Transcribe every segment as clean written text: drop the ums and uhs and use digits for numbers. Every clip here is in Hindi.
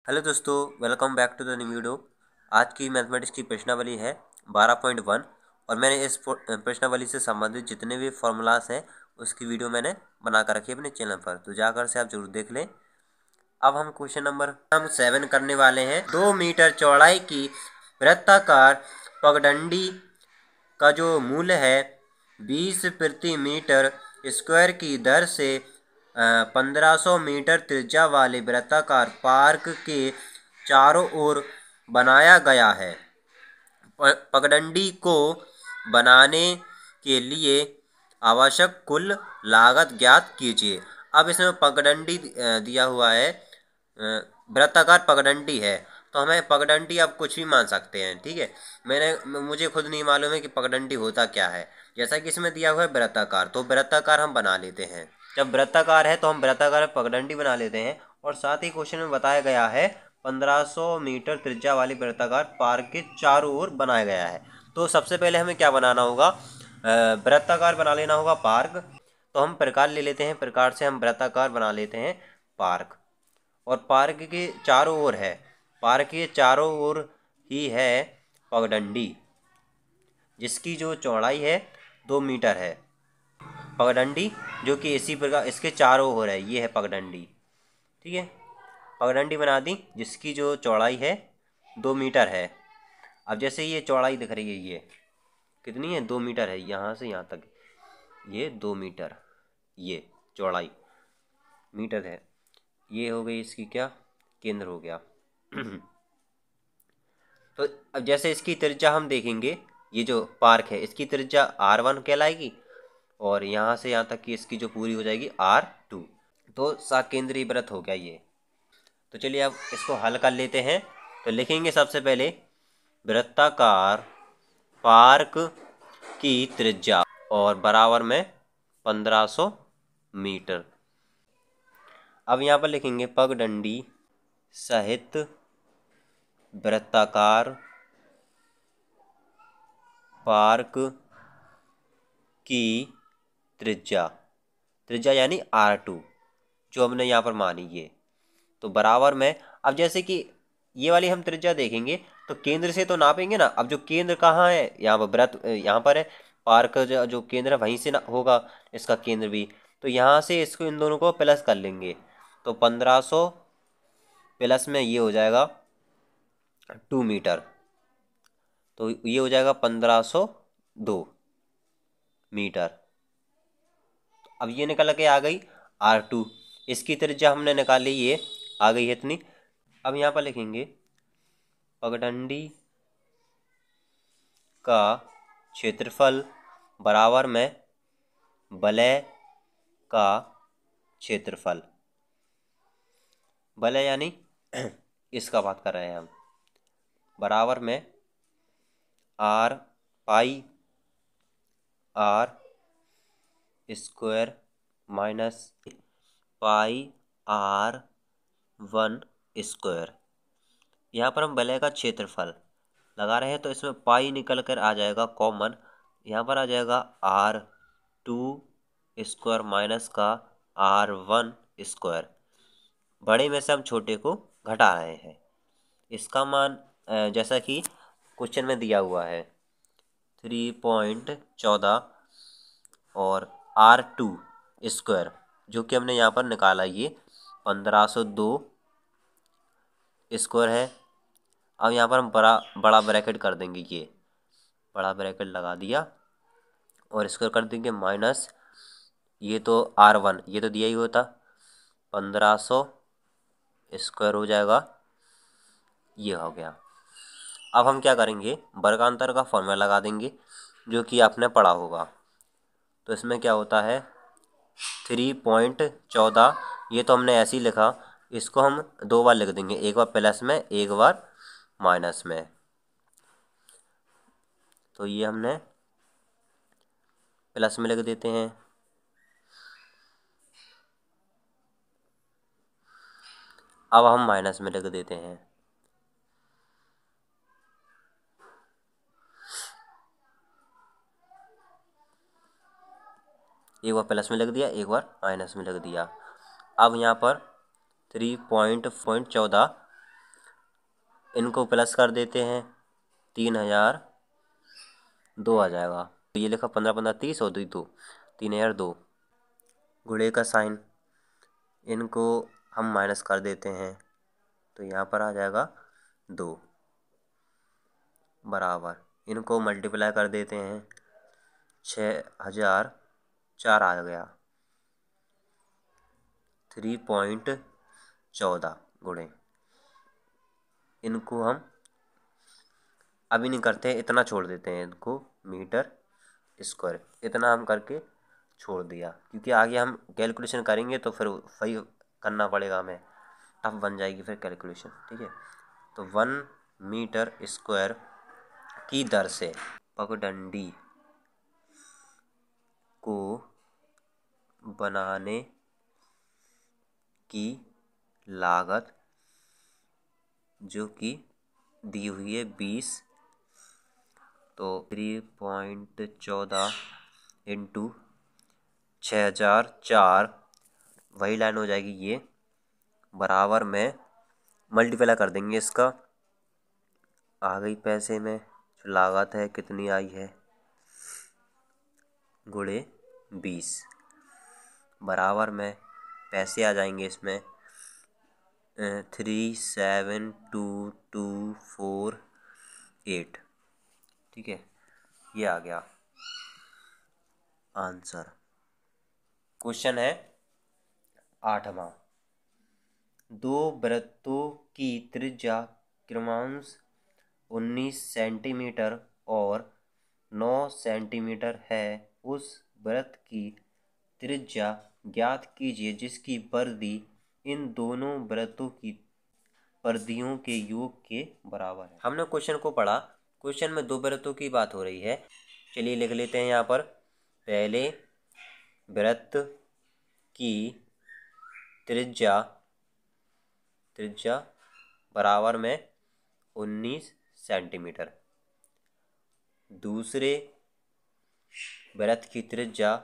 हेलो दोस्तों, welcome back to the new video. आज की मैथमेटिक्स की प्रश्नावली है 12.1 और मैंने इस प्रश्नावली से संबंधित जितने भी फॉर्मूलास हैं उसकी वीडियो मैंने बना कर रखी है अपने चैनल पर, तो जाकर से आप जरूर देख लें। अब हम क्वेश्चन नंबर 7 करने वाले हैं। 2 मीटर चौड़ाई की वृत्ताकार पगडंडी का जो मूल्य है 20 प्रति मीटर स्क्वायर की दर से 1500 मीटर त्रिज्या वाले वृत्ताकार पार्क के चारों ओर बनाया गया है। पगडंडी को बनाने के लिए आवश्यक कुल लागत ज्ञात कीजिए। अब इसमें पगडंडी दिया हुआ है, वृत्ताकार पगडंडी है, तो हमें पगडंडी अब कुछ भी मान सकते हैं। ठीक है, मुझे खुद नहीं मालूम है कि पगडंडी होता क्या है। जैसा कि इसमें दिया हुआ है वृत्ताकार, तो वृत्ताकार हम बना लेते हैं। जब वृत्ताकार है तो हम वृत्ताकार पगडंडी बना लेते हैं। और साथ ही क्वेश्चन में बताया गया है 1500 मीटर त्रिज्या वाली वृत्ताकार पार्क के चारों ओर बनाया गया है। तो सबसे पहले हमें क्या बनाना होगा, वृत्ताकार बना लेना होगा पार्क। तो हम प्रकार ले लेते हैं, प्रकार से हम वृत्ताकार बना लेते हैं पार्क। और पार्क के चारों ओर है, पार्क के चारों ओर ही है पगडंडी, जिसकी जो चौड़ाई है 2 मीटर है। पगडंडी जो कि इसी प्रकार इसके चारों ओर है, ये है पगडंडी। ठीक है, पगडंडी बना दी जिसकी जो चौड़ाई है 2 मीटर है। अब जैसे ये चौड़ाई दिख रही है, ये कितनी है, 2 मीटर है, यहाँ से यहाँ तक ये 2 मीटर, ये चौड़ाई मीटर है। ये हो गई इसकी क्या, केंद्र हो गया। तो अब जैसे इसकी त्रिज्या हम देखेंगे, ये जो पार्क है इसकी त्रिज्या R1 कहलाएगी और यहाँ से यहाँ तक की इसकी जो पूरी हो जाएगी R2। तो साकेंद्रीय वृत्त हो गया ये। तो चलिए अब इसको हल कर लेते हैं। तो लिखेंगे सबसे पहले वृत्ताकार पार्क की त्रिज्या और बराबर में 1500 मीटर। अब यहाँ पर लिखेंगे पगडंडी सहित वृत्ताकार पार्क की त्रिज्या, त्रिज्या यानी R2 जो हमने यहाँ पर मानी ये, तो बराबर में। अब जैसे कि ये वाली हम त्रिज्या देखेंगे तो केंद्र से तो नापेंगे ना। अब जो केंद्र कहाँ है, यहाँ पर वृत्त यहाँ पर है, पार्क जो केंद्र है वहीं से ना होगा इसका केंद्र भी। तो यहाँ से इसको इन दोनों को प्लस कर लेंगे, तो 1500 प्लस में ये हो जाएगा 2 मीटर, तो ये हो जाएगा 1502 मीटर। अब ये निकल के आ गई R2, इसकी त्रिज्या हमने निकाली, ये आ गई है इतनी। अब यहाँ पर लिखेंगे पगडंडी का क्षेत्रफल बराबर में वलय का क्षेत्रफल, वलय यानी इसका बात कर रहे हैं हम, बराबर में R पाई R square minus pi R1 square. यहाँ पर हम वलय का क्षेत्रफल लगा रहे हैं तो इसमें पाई निकल कर आ जाएगा कॉमन, यहाँ पर आ जाएगा R2 स्क्वायर माइनस का R1 स्क्वायर। बड़े में से हम छोटे को घटा रहे हैं। इसका मान जैसा कि क्वेश्चन में दिया हुआ है 3.14 और R2 स्क्वायर जो कि हमने यहाँ पर निकाला, ये 1502 स्क्वायर है। अब यहाँ पर हम बड़ा ब्रैकेट कर देंगे, ये बड़ा ब्रैकेट लगा दिया और स्क्वायर कर देंगे माइनस, ये तो R1 ये तो दिया ही होता, 1500 स्क्वायर हो जाएगा, ये हो गया। अब हम क्या करेंगे, वर्गांतर का फॉर्मूला लगा देंगे जो कि आपने पढ़ा होगा। तो इसमें क्या होता है 3.14, ये तो हमने ऐसे ही लिखा, इसको हम 2 बार लिख देंगे, एक बार प्लस में एक बार माइनस में। तो ये हमने प्लस में लिख देते हैं, अब हम माइनस में लिख देते हैं। एक बार प्लस में लिख दिया, एक बार माइनस में लिख दिया। अब यहाँ पर 3.14 इनको प्लस कर देते हैं, 3002 आ जाएगा। तो ये लिखा 15 15 30 और 2 3002। घोड़े का साइन, इनको हम माइनस कर देते हैं तो यहाँ पर आ जाएगा 2 बराबर, इनको मल्टीप्लाई कर देते हैं, 6004 आ गया, 3.14 गुणे। इनको हम अभी नहीं करते, इतना छोड़ देते हैं, इनको मीटर स्क्वायर इतना हम करके छोड़ दिया, क्योंकि आगे हम कैलकुलेशन करेंगे तो फिर वही करना पड़ेगा हमें, टफ बन जाएगी फिर कैलकुलेशन। ठीक है, तो 1 मीटर स्क्वायर की दर से पगडंडी को बनाने की लागत जो कि दी हुई है 20, तो 3.14 इंटू 6004 वही लाइन हो जाएगी ये, बराबर में मल्टीप्लाई कर देंगे इसका, आ गई पैसे में जो लागत है कितनी आई है गुणे 20, बराबर में पैसे आ जाएंगे इसमें 37248। ठीक है, ये आ गया आंसर। क्वेश्चन है 8वां। दो वृत्तों की त्रिज्या क्रमशः 19 सेंटीमीटर और 9 सेंटीमीटर है। उस वृत्त की त्रिज्या ज्ञात कीजिए जिसकी परिधि इन दोनों वृत्तों की परिधियों के योग के बराबर है। हमने क्वेश्चन को पढ़ा, क्वेश्चन में दो वृत्तों की बात हो रही है। चलिए लिख लेते हैं यहाँ पर, पहले वृत्त की त्रिज्या बराबर में 19 सेंटीमीटर, दूसरे वृत्त की त्रिज्या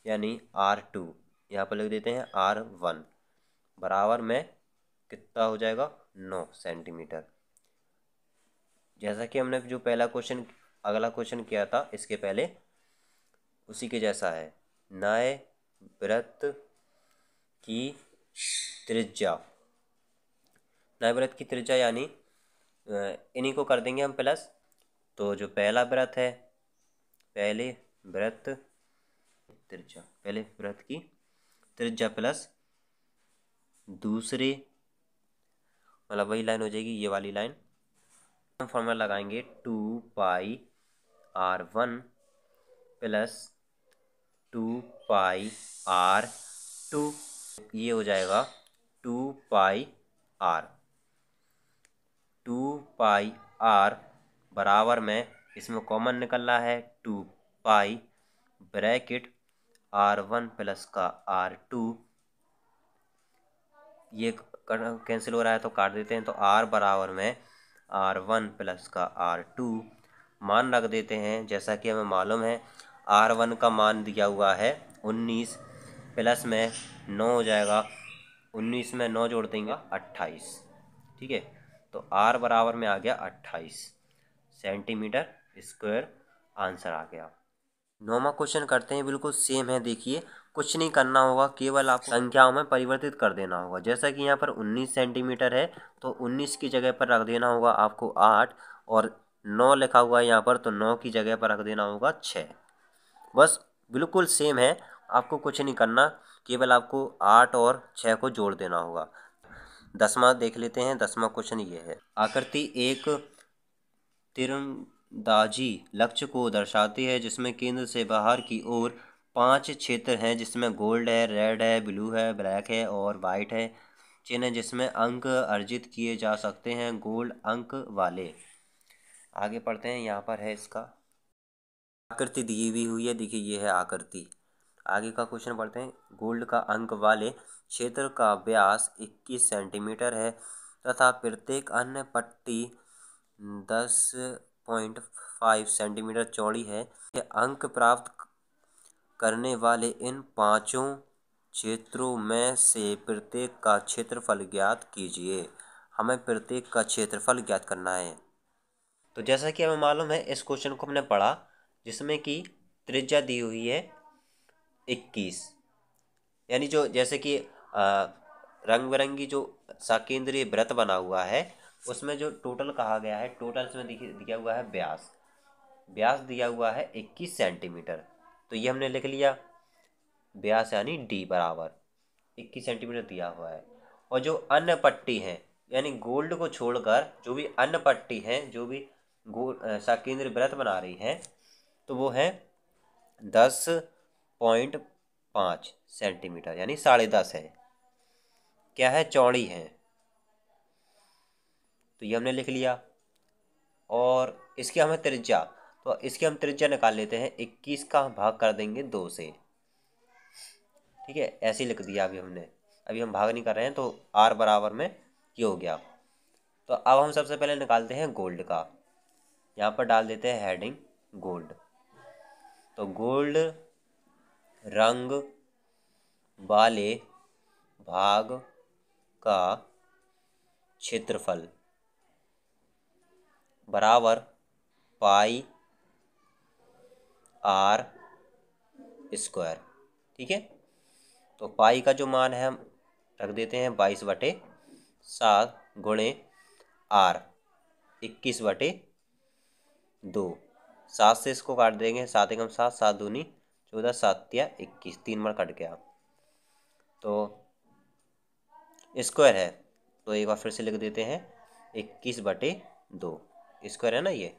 यानी R2, यहाँ पर लिख देते हैं R1, बराबर में कितना हो जाएगा 9 सेंटीमीटर। जैसा कि हमने जो पहला क्वेश्चन अगला क्वेश्चन किया था इसके पहले, उसी के जैसा है। नए वृत्त की त्रिज्या यानी इन्हीं को कर देंगे हम प्लस, तो जो पहला वृत्त है, पहले वृत्त की त्रिज्या प्लस दूसरे, मतलब वही लाइन हो जाएगी ये वाली लाइन, हम फॉर्मूला लगाएंगे 2πr1 प्लस 2πr2, ये हो जाएगा 2πr बराबर में, इसमें कॉमन निकल रहा है 2π ब्रैकेट R1 प्लस का R2, ये कैंसिल हो रहा है तो काट देते हैं, तो R बराबर में R1 प्लस का R2 मान रख देते हैं। जैसा कि हमें मालूम है R1 का मान दिया हुआ है 19, प्लस में 9 हो जाएगा, 19 में 9 जोड़ देंगे 28। ठीक है, तो R बराबर में आ गया 28 सेंटीमीटर स्क्वायर, आंसर आ गया। 9वां क्वेश्चन करते हैं, बिल्कुल सेम है। देखिए, कुछ नहीं करना होगा, केवल आपको संख्याओं में परिवर्तित कर देना होगा। जैसा कि यहाँ पर 19 सेंटीमीटर है तो 19 की जगह पर रख देना होगा आपको 8, और 9 लिखा हुआ है यहाँ पर तो 9 की जगह पर रख देना होगा 6। बस बिल्कुल सेम है, आपको कुछ नहीं करना, केवल आपको 8 और 6 को जोड़ देना होगा। 10वां देख लेते हैं। 10वां क्वेश्चन ये है, आकृति एक तीरंदाजी लक्ष्य को दर्शाती है जिसमें केंद्र से बाहर की ओर 5 क्षेत्र हैं, जिसमें गोल्ड है, रेड है, ब्लू है, ब्लैक है और वाइट है। चिन्ह जिसमें अंक अर्जित किए जा सकते हैं गोल्ड अंक वाले। आगे पढ़ते हैं, यहाँ पर है इसका आकृति दी हुई है। देखिए ये है आकृति। आगे का क्वेश्चन पढ़ते हैं, गोल्ड का अंक वाले क्षेत्र का व्यास 21 सेंटीमीटर है तथा प्रत्येक अन्य पट्टी 10.5 सेंटीमीटर चौड़ी है। ये अंक प्राप्त करने वाले इन पांचों क्षेत्रों में से प्रत्येक का क्षेत्रफल ज्ञात कीजिए। हमें प्रत्येक का क्षेत्रफल ज्ञात करना है। तो जैसा कि हमें मालूम है, इस क्वेश्चन को हमने पढ़ा जिसमें कि त्रिज्या दी हुई है 21, यानी जो जैसे कि रंग बिरंगी जो सकेंद्रीय वृत्त बना हुआ है उसमें जो टोटल कहा गया है, टोटल इसमें दिया हुआ है व्यास, व्यास दिया हुआ है 21 सेंटीमीटर। तो ये हमने लिख लिया, व्यास यानी डी बराबर 21 सेंटीमीटर दिया हुआ है। और जो अन्य पट्टी है यानी गोल्ड को छोड़कर जो भी अन्य पट्टी है, जो भी सकेंद्रीय वृत्त बना रही है, तो वो है 10.5 सेंटीमीटर यानी 10.5 है। क्या है? चौड़ी है। तो ये हमने लिख लिया। और इसकी हमें त्रिज्या, तो इसकी हम त्रिज्या निकाल लेते हैं। 21 का भाग कर देंगे 2 से, ठीक है, ऐसे ही लिख दिया अभी हमने। अभी हम भाग नहीं कर रहे हैं, तो आर बराबर में ये हो गया। तो अब हम सबसे पहले निकालते हैं गोल्ड का। यहाँ पर डाल देते हैं हेडिंग गोल्ड। तो गोल्ड रंग वाले भाग का क्षेत्रफल बराबर पाई आर स्क्वायर, ठीक है। तो पाई का जो मान है हम रख देते हैं 22/7 गुणे आर 21/2। 7 से इसको काट देंगे, 7 एकम 7, 7 दूनी 14, 7 या 21, 3 बार कट गया। तो स्क्वायर है, तो एक बार फिर से लिख देते हैं 21/2, स्क्वायर है ना, ये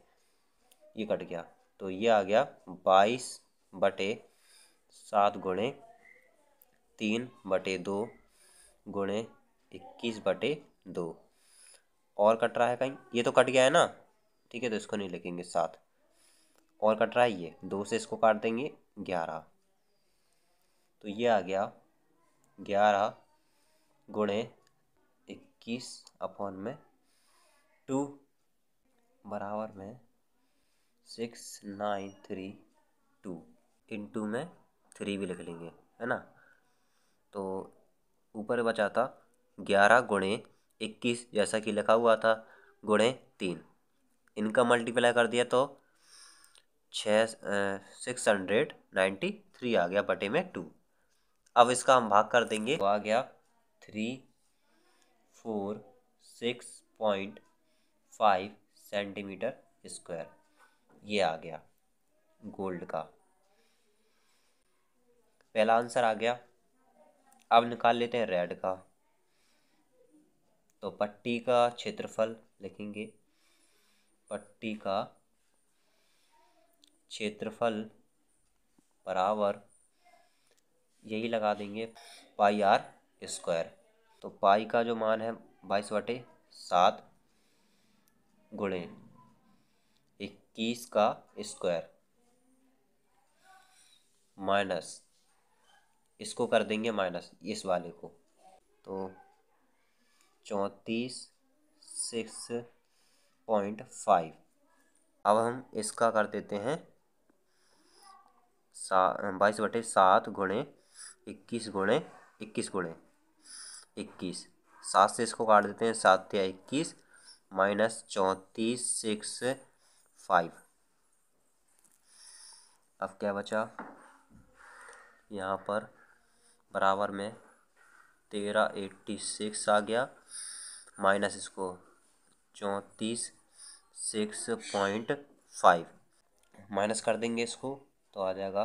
कट गया। तो ये आ गया 22/7 गुणे 3/2 गुणे 21/2। और कट रहा है कहीं? ये तो कट गया है ना, ठीक है, तो इसको नहीं लिखेंगे 7। और कट रहा है ये 2 से इसको काट देंगे 11। तो ये आ गया 11 गुणे 21/2 बराबर में 6932, इंटू में 3 भी लिख लेंगे, है ना। तो ऊपर बचा था 11 गुणे 21 जैसा कि लिखा हुआ था, गुणे 3, इनका मल्टीप्लाई कर दिया तो 693 आ गया बटे में 2। अब इसका हम भाग कर देंगे, तो आ गया 346.5 सेंटीमीटर स्क्वायर। ये आ गया गोल्ड का पहला आंसर आ गया। अब निकाल लेते हैं रेड का। तो पट्टी का क्षेत्रफल लिखेंगे, पट्टी का क्षेत्रफल बराबर यही लगा देंगे पाई आर स्क्वायर। तो पाई का जो मान है 22/7 गुणे 21 का स्क्वायर माइनस, इसको कर देंगे माइनस इस वाले को, तो 34.6.5। अब हम इसका कर देते हैं 22/7 गुणे 21 गुणे 21 गुणे 21। 7 से इसको काट देते हैं, 7 या 21 माइनस 34.6.5। अब क्या बचा यहाँ पर? बराबर में 1386 आ गया, माइनस इसको 34.6.5 माइनस कर देंगे इसको, तो आ जाएगा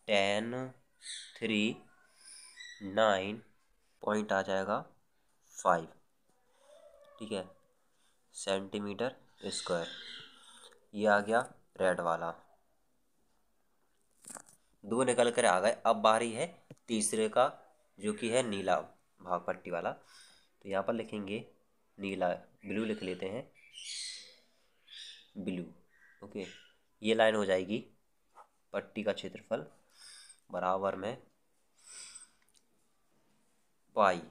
1039 पॉइंट आ जाएगा 5, ठीक है, सेंटीमीटर स्क्वायर। ये आ गया रेड वाला। 2 निकल कर आ गए। अब बारी है तीसरे का, जो कि है नीला भाग पट्टी वाला। तो यहाँ पर लिखेंगे नीला, ब्लू लिख लेते हैं, ब्लू, ओके। ये लाइन हो जाएगी पट्टी का क्षेत्रफल बराबर में पाई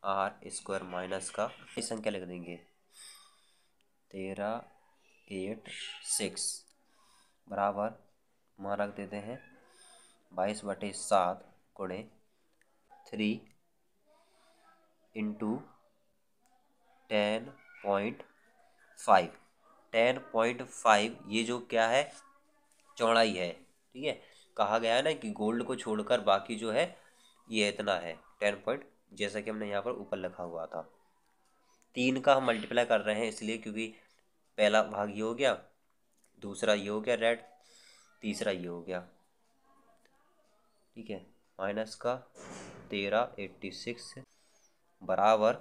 आर स्क्वायर माइनस का संख्या लिख देंगे 1386 बराबर वहाँ रख देते हैं 22/7 गुणे 3 इंटू 10.5 10.5 ये जो क्या है, चौड़ाई है। ठीक है, कहा गया है ना कि गोल्ड को छोड़कर बाकी जो है ये इतना है 10 पॉइंट, जैसा कि हमने यहाँ पर ऊपर लिखा हुआ था। 3 का हम मल्टीप्लाई कर रहे हैं इसलिए क्योंकि पहला भाग ये हो गया, दूसरा ये हो गया रेड, तीसरा ये हो गया। ठीक है, माइनस का 1386 बराबर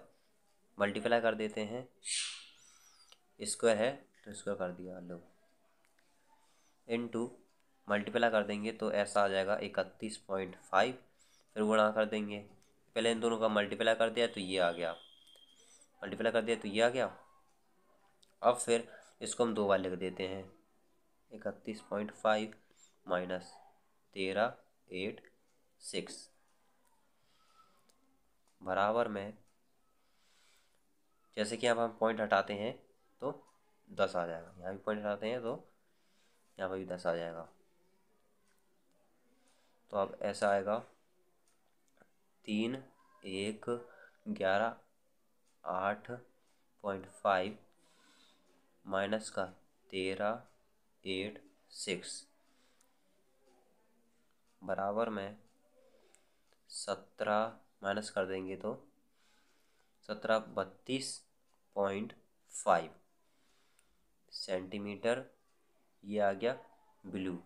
मल्टीप्लाई कर देते हैं, स्क्वायर है तो स्क्वायर कर दिया लो, इनटू मल्टीप्लाई कर देंगे तो ऐसा आ जाएगा 31.5, फिर गुणा कर देंगे। पहले इन दोनों का मल्टीप्लाई कर दिया तो ये आ गया, मल्टीप्लाई कर दिया तो ये आ गया। अब फिर इसको हम 2 बार लिख देते हैं, 31.5 माइनस 1386 बराबर में, जैसे कि अब हम पॉइंट हटाते हैं तो 10 आ जाएगा, यहाँ भी पॉइंट हटाते हैं तो यहाँ पर भी 10 आ जाएगा। तो अब ऐसा आएगा 3 1 11 8.5 माइनस का 1386 बराबर में 17 माइनस कर देंगे तो 32.5 सेंटीमीटर, ये आ गया ब्लू।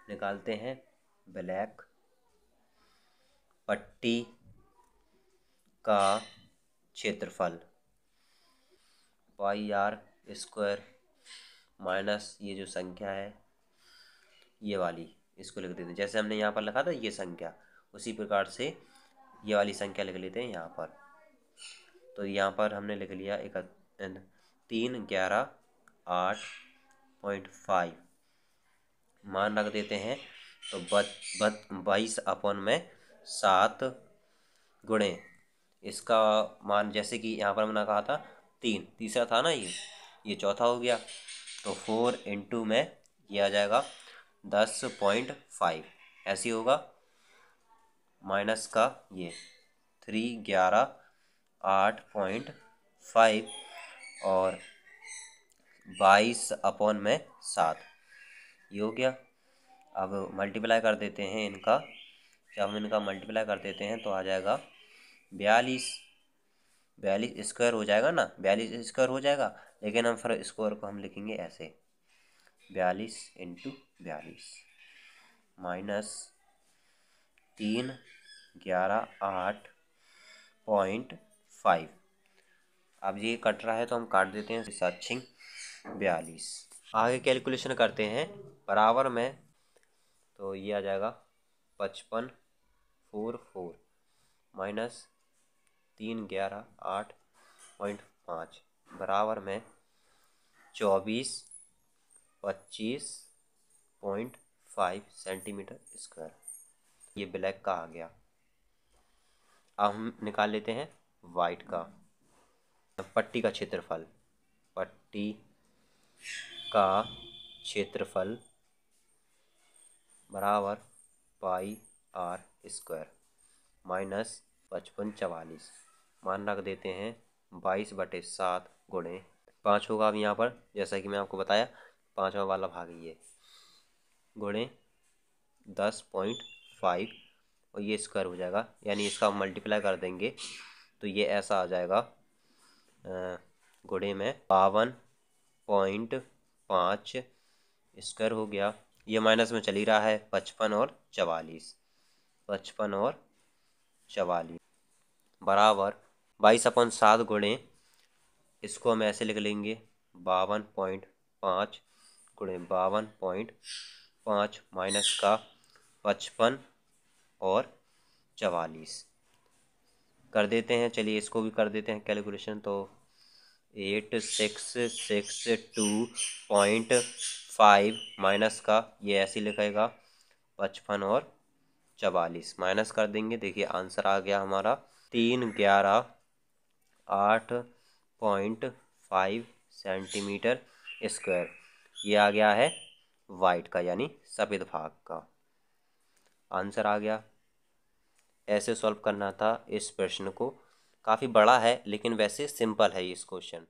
निकालते हैं ब्लैक पट्टी का क्षेत्रफल, पाई आर स्क्वायर माइनस ये जो संख्या है ये वाली, इसको लिख देते हैं जैसे हमने यहाँ पर लिखा था ये संख्या, उसी प्रकार से ये वाली संख्या लिख लेते हैं यहाँ पर। तो यहाँ पर हमने लिख लिया 311.8.5 मान रख देते हैं, तो 22/7 गुणे इसका मान, जैसे कि यहाँ पर हमने कहा था 3, तीसरा था ना ये चौथा हो गया, तो 4 इंटू में ये आ जाएगा 10.5 ऐसी होगा, माइनस का ये 311.8.5 और 22/7 ये हो गया। अब मल्टीप्लाई कर देते हैं इनका, जब हम इनका मल्टीप्लाई कर देते हैं तो आ जाएगा 42 स्क्वायर हो जाएगा ना, 42 स्क्वायर हो जाएगा, लेकिन हम फिर स्क्वायर को हम लिखेंगे ऐसे 42 इंटू 42 माइनस 311.8.5। अब ये कट रहा है तो हम काट देते हैं, 7×42। आगे कैलकुलेशन करते हैं बराबर में, तो ये आ जाएगा 5544 माइनस 311.8.5 बराबर में 2425.5 सेंटीमीटर स्क्वायर। ये ब्लैक का आ गया। अब हम निकाल लेते हैं वाइट का, पट्टी का क्षेत्रफल, पट्टी का क्षेत्रफल बराबर पाई आर स्क्वायर माइनस 5544 मान रख देते हैं 22/7 गुणे 5 होगा। अब यहाँ पर जैसा कि मैं आपको बताया 5वां वाला भाग ये गुणे 10.5 और ये स्क्वायर हो जाएगा, यानी इसका हम मल्टीप्लाई कर देंगे तो ये ऐसा आ जाएगा गुणे में 52.5 स्क्वायर हो गया। ये माइनस में चल ही रहा है, 55 और 44 बराबर 22/7 गुणे, इसको हम ऐसे लिख लेंगे 52.5 गुणे 52.5 माइनस का 55 और 44 कर देते हैं। चलिए इसको भी कर देते हैं कैलकुलेशन, तो 8662.5 माइनस का ये ऐसे लिखेगा 55 और 44 माइनस कर देंगे। देखिए आंसर आ गया हमारा 311.8.5 सेंटीमीटर स्क्वायर। ये आ गया है वाइट का यानी सफ़ेद भाग का आंसर आ गया। ऐसे सॉल्व करना था इस प्रश्न को। काफ़ी बड़ा है लेकिन वैसे सिंपल है ये इस क्वेश्चन।